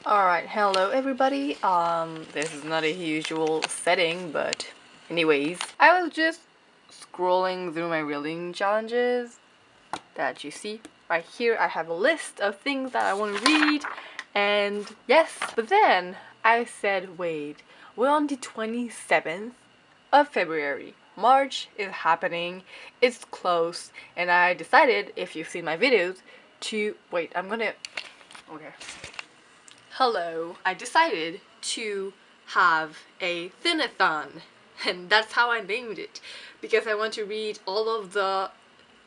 Alright, hello everybody. This is not a usual setting, but anyways, I was just scrolling through my reading challenges that you see right here. I have a list of things that I want to read, and yes, but then I said, wait, we're on the 27th of February. March is happening, it's close, and I decided, if you've seen my videos, to wait, okay. Hello. I decided to have a Thin-a-thon, and that's how I named it, because I want to read all of the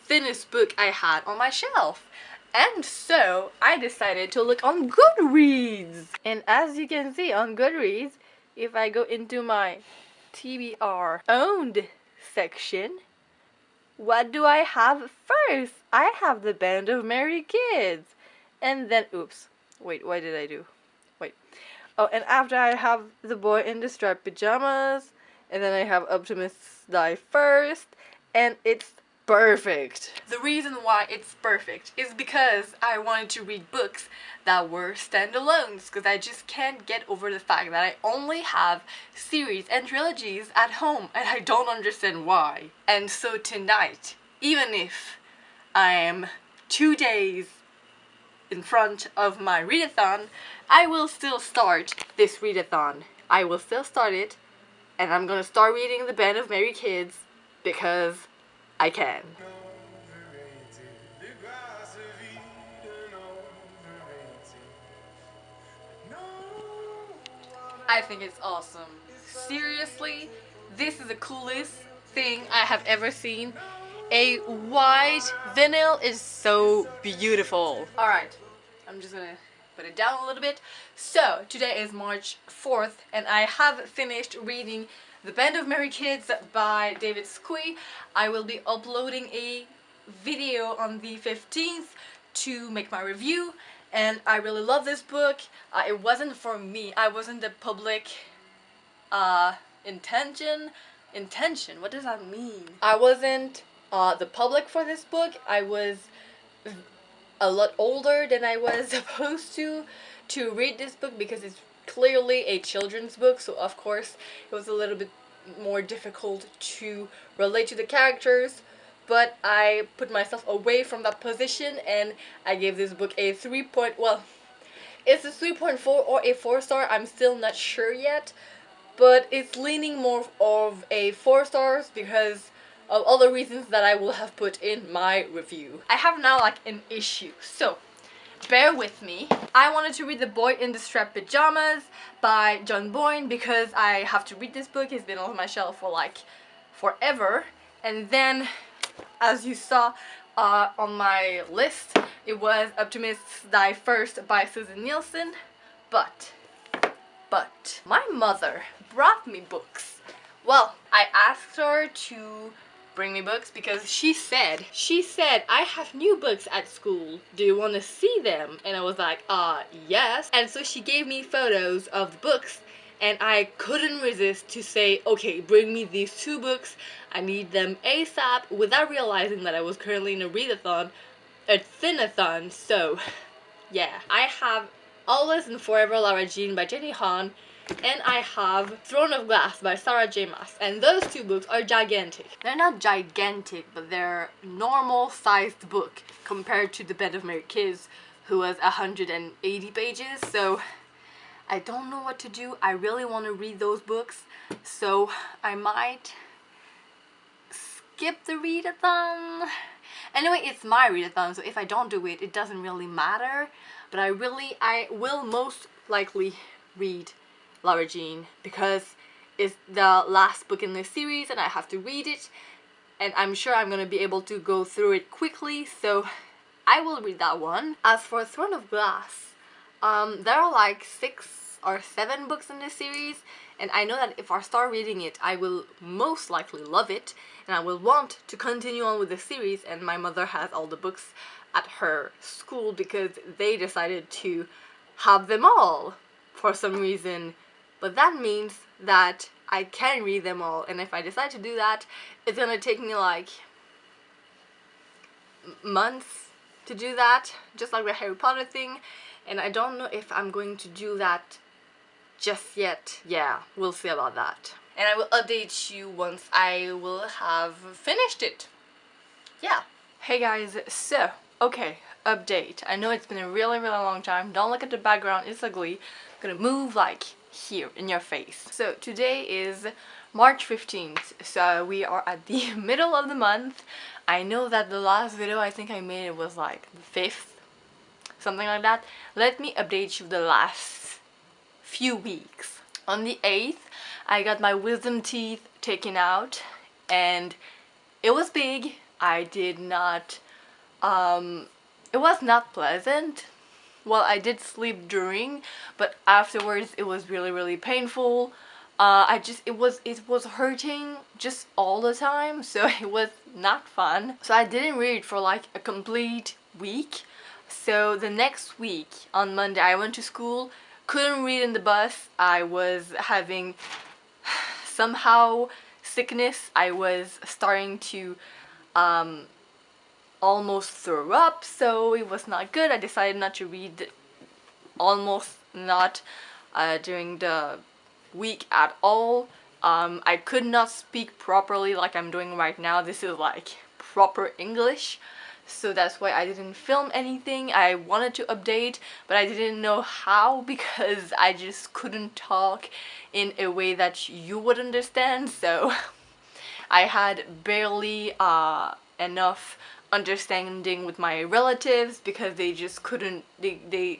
thinnest book I had on my shelf. And so I decided to look on Goodreads. And as you can see on Goodreads, if I go into my TBR owned section, what do I have first? I have the Band of Merry Kids. And then, oops, wait, what did I do? Wait. Oh, and after I have The Boy in the Striped Pajamas, and then I have Optimus Die First, and it's perfect. The reason why it's perfect is because I wanted to read books that were standalones, because I just can't get over the fact that I only have series and trilogies at home, and I don't understand why. And so tonight, even if I am 2 days in front of my read-a-thon, I will still start this read-a-thon. I will still start it, and I'm gonna start reading The Band of Merry Kids because I can. I think it's awesome. Seriously, this is the coolest thing I have ever seen. A white vinyl is so beautiful. Alright, I'm just gonna put it down a little bit. So, today is March 4th, and I have finished reading The Band of Merry Kids by David Squee. I will be uploading a video on the 15th to make my review, and I really love this book. It wasn't for me. I wasn't the public intention, what does that mean? I wasn't the public for this book. I was a lot older than I was supposed to read this book, because it's clearly a children's book, so of course it was a little bit more difficult to relate to the characters, but I put myself away from that position and I gave this book a 3 point, well, it's a 3.4 or a 4-star, I'm still not sure yet, but it's leaning more of a 4 stars because of all the reasons that I will have put in my review. I have now like an issue, so bear with me. I wanted to read The Boy in the Striped Pajamas by John Boyne because I have to read this book. It's been on my shelf for like forever. And then, as you saw on my list, it was Optimus Die First by Susan Nielsen. But my mother brought me books. Well, I asked her to bring me books because she said, I have new books at school. Do you want to see them? And I was like, yes. And so she gave me photos of the books, and I couldn't resist to say, okay, bring me these 2 books. I need them ASAP, without realizing that I was currently in a read-a-thon, a Thin-a-thon. So yeah, I have Always and Forever Lara Jean by Jenny Han, and I have Throne of Glass by Sarah J. Maas, and those 2 books are gigantic. They're not gigantic, but they're normal-sized book compared to The Band of Merry Kids, who was 180 pages, so I don't know what to do. I really want to read those books, so I might skip the read-a-thon. Anyway, it's my read-a-thon, so if I don't do it, it doesn't really matter, but I will most likely read Lara Jean because it's the last book in this series and I have to read it, and I'm sure I'm gonna be able to go through it quickly, so I will read that one. As for Throne of Glass, there are like 6 or 7 books in this series, and I know that if I start reading it, I will most likely love it, and I will want to continue on with the series, and my mother has all the books at her school because they decided to have them all for some reason. But that means that I can read them all, and if I decide to do that, it's gonna take me like months to do that, just like the Harry Potter thing. and I don't know if I'm going to do that just yet. Yeah, we'll see about that. And I will update you once I will have finished it. Yeah. Hey guys, so, okay, update. I know it's been a really long time. Don't look at the background, it's ugly. I'm gonna move like here in your face. So today is March 15th, so we are at the middle of the month. I know that the last video I think I made, it was like the 5th, something like that. Let me update you the last few weeks. On the 8th, I got my wisdom teeth taken out, and it was big. I did not, it was not pleasant. Well, I did sleep during, but afterwards it was really painful. It was hurting just all the time, so it was not fun. So I didn't read for like a complete week. So the next week, on Monday, I went to school, couldn't read in the bus. I was having somehow sickness. I was starting to almost throw up, so it was not good. I decided not to read, almost not during the week at all. I could not speak properly like I'm doing right now. This is like proper English, so that's why I didn't film anything. I wanted to update, but I didn't know how, because I just couldn't talk in a way that you would understand. So I had barely enough understanding with my relatives, because they just couldn't, the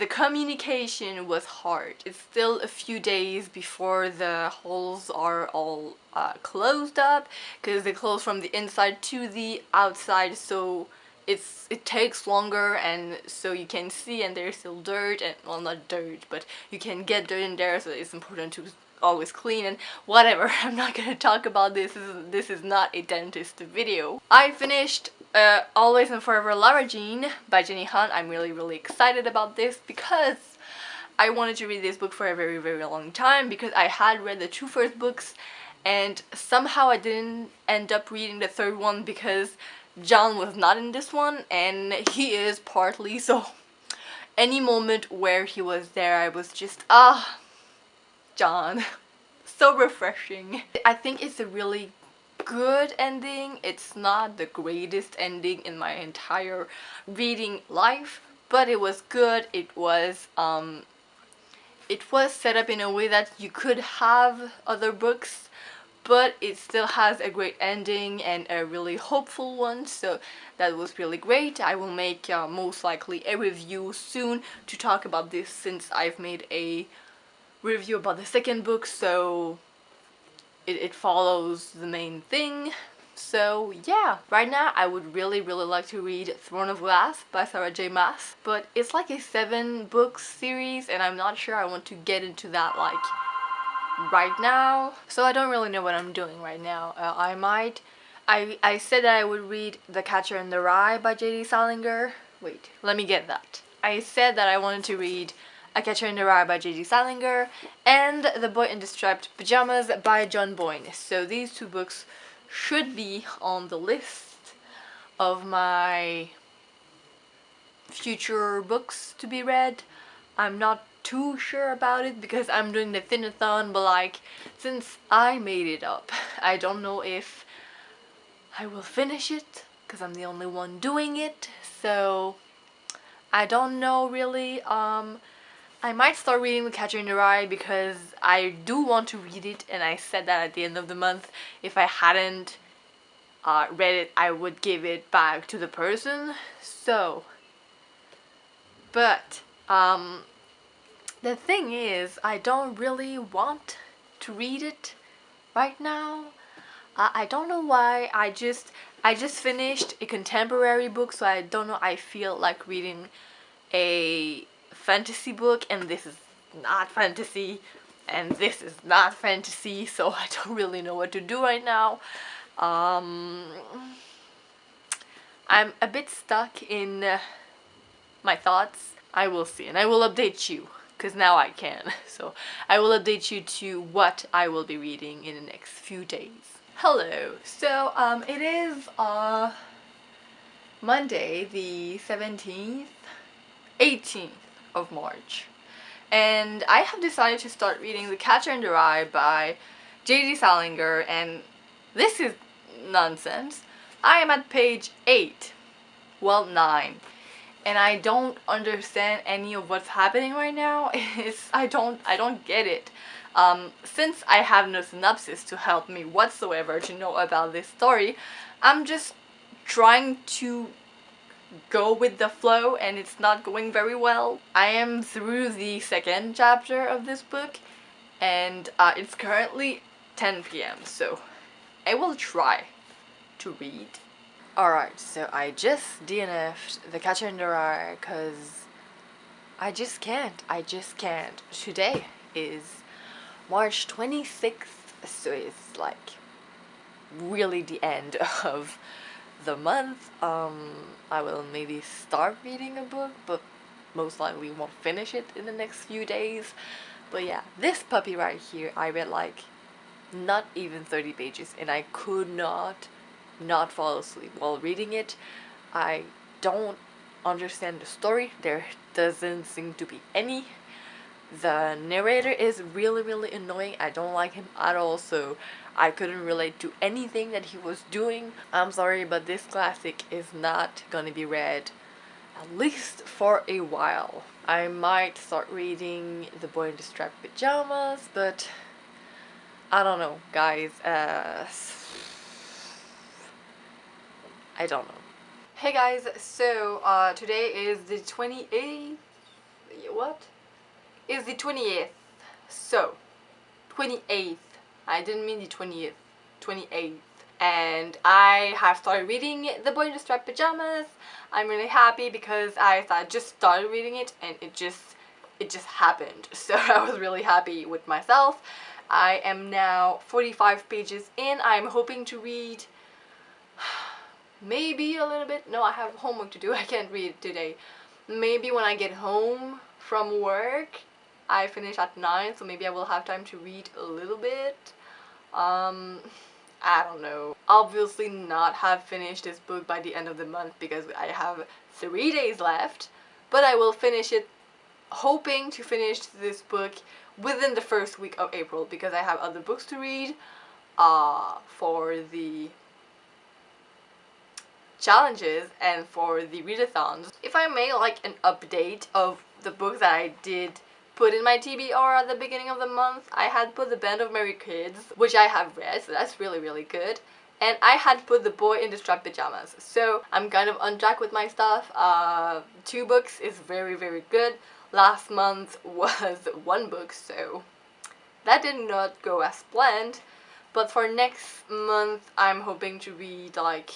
communication was hard. It's still a few days before the holes are all closed up, because they close from the inside to the outside, so it takes longer, and so you can see, and there's still dirt, and well, not dirt, but you can get dirt in there, so it's important to always clean and whatever. I'm not gonna talk about this. This is not a dentist video. I finished Always and Forever Lara Jean by Jenny Han. I'm really excited about this, because I wanted to read this book for a very long time, because I had read the 2 first books, and somehow I didn't end up reading the 3rd one because John was not in this one, and he is partly, so any moment where he was there, I was just, John. So refreshing. I think it's a really good ending. It's not the greatest ending in my entire reading life, but it was good. It was set up in a way that you could have other books, but it still has a great ending and a really hopeful one, so that was really great. I will make most likely a review soon to talk about this, since I've made a review about the 2nd book, so it follows the main thing. So yeah, right now I would really like to read Throne of Glass by Sarah J Maas, but it's like a 7-book series, and I'm not sure I want to get into that like right now, so I don't really know what I'm doing right now. I said that I would read The Catcher in the Rye by J.D. Salinger. Wait, let me get that. I said that I wanted to read A Catcher in the Rye by J.D. Salinger and The Boy in the Striped Pajamas by John Boyne. So these 2 books should be on the list of my future books to be read. I'm not too sure about it, because I'm doing the Thin-a-thon, but like, since I made it up, I don't know if I will finish it, because I'm the only one doing it, so I don't know really. I might start reading The Catcher in the Rye, because I do want to read it, and I said that at the end of the month, if I hadn't read it, I would give it back to the person. So, but the thing is, I don't really want to read it right now. I don't know why. I just finished a contemporary book, so I don't know, I feel like reading a fantasy book, and this is not fantasy, and this is not fantasy, so I don't really know what to do right now. I'm a bit stuck in my thoughts. I will see, and I will update you, because now I can. So I will update you to what I will be reading in the next few days. Hello. So it is Monday, the 18th of March. And I have decided to start reading The Catcher in the Rye by J.D. Salinger, and this is nonsense. I am at page 8, well 9, and I don't understand any of what's happening right now. I don't get it. Since I have no synopsis to help me whatsoever to know about this story, I'm just trying to go with the flow, and it's not going very well. I am through the second chapter of this book, and it's currently 10 p.m. so I will try to read. Alright, so I just DNF'd The Catcher in the Rye because I just can't. Today is March 26th, so it's like really the end of the month. I will maybe start reading a book, but most likely won't finish it in the next few days. But yeah, this puppy right here, I read like not even 30 pages, and I could not fall asleep while reading it. I don't understand the story. There doesn't seem to be any. The narrator is really annoying. I don't like him at all, so I couldn't relate to anything that he was doing. I'm sorry, but this classic is not gonna be read, at least for a while. I might start reading The Boy in the Striped Pajamas, but I don't know, guys. I don't know. Hey guys, so today is the 28th. What? Is the 28th. So, 28th. I didn't mean the 20th. 28th. And I have started reading The Boy in the Striped Pajamas. I'm really happy because I just started reading it and it just happened. So I was really happy with myself. I am now 45 pages in. I'm hoping to read maybe a little bit. No, I have homework to do. I can't read today. Maybe when I get home from work. I finish at 9, so maybe I will have time to read a little bit. I don't know. Obviously not have finished this book by the end of the month because I have 3 days left, but I will finish it, hoping to finish this book within the first week of April because I have other books to read for the challenges and for the read-a-thons. If I may, like an update of the books that I did put in my TBR at the beginning of the month, I had put The Band of Merry Kids, which I have read, so that's really good. And I had put The Boy in the Striped Pajamas, so I'm kind of on track with my stuff. 2 books is very good. Last month was 1 book, so that did not go as planned. But for next month, I'm hoping to read like,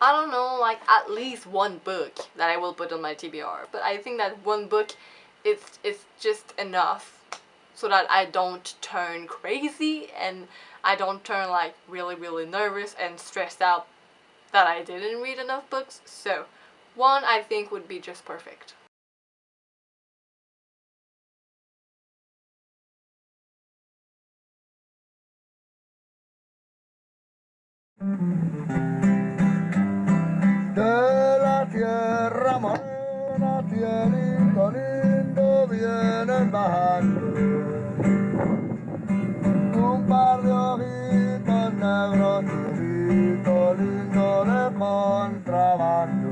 I don't know, like at least 1 book that I will put on my TBR. But I think that 1 book it's just enough so that I don't turn crazy and I don't turn like really nervous and stressed out that I didn't read enough books. So 1 I think would be just perfect. De la tierra morena, cielito lindo, vienen bajando un par de ojitos negros, cielito lindo de contrabando.